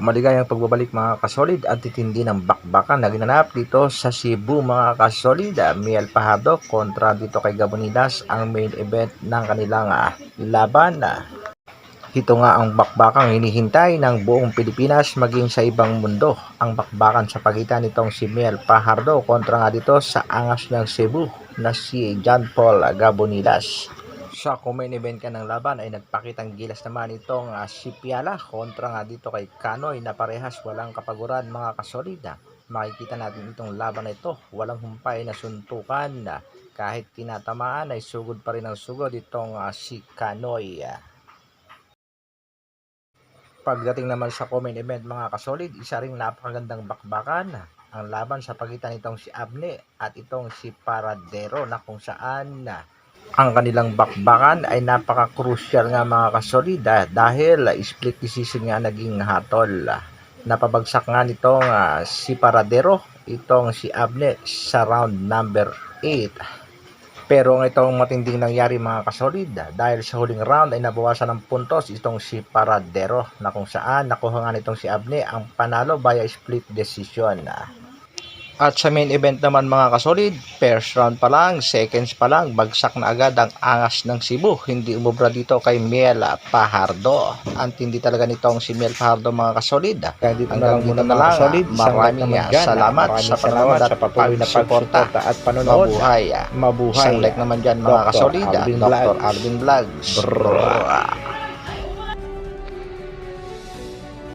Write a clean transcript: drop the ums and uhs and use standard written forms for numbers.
Maligayang pagbabalik mga kasolid at titindi ng bakbakan na ginanap dito sa Cebu mga kasolid. Miel Fajardo kontra dito kay Gabonidas ang main event ng kanilang laban. Ito nga ang bakbakang hinihintay ng buong Pilipinas maging sa ibang mundo. Ang bakbakan sa pagitan nitong si Miel Fajardo kontra nga dito sa angas ng Cebu na si John Paul Gabonidas. Sa main event ka ng laban ay nagpakitang gilas naman itong si Piala kontra nga dito kay Kanoy na parehas walang kapaguran mga kasolida. Makikita natin itong laban na ito, walang humpay na suntukan, kahit tinatamaan ay sugod pa rin ang sugod itong si Kanoy. Pagdating naman sa main event mga kasolid, isa ring napakagandang bakbakan ang laban sa pagitan nitong si Abne at itong si Paradero na kung saan ang kanilang bakbakan ay napaka-crucial nga mga kasolid dahil split decision nga naging hatol. Napabagsak nga nitong si Paradero itong si Abne sa round number 8. Pero itong matinding nangyari mga kasolid dahil sa huling round ay nabawasan ng puntos itong si Paradero na kung saan nakuha nga nitong si Abne ang panalo via split decision. At sa main event naman mga kasolid, first round pa lang, seconds pa lang, bagsak na agad ang angas ng Cebu. Hindi umubra dito kay Miel Fajardo. Ang tindi talaga nitong si Miel Fajardo mga kasolid. Kaya dito na lang muna mga kasolid. Maraming salamat sa panonood at patuloy na pagsuporta at panonood. Mabuhay. Isang like naman dyan mga kasolid. Dr. Alvin Vlogs. Bro.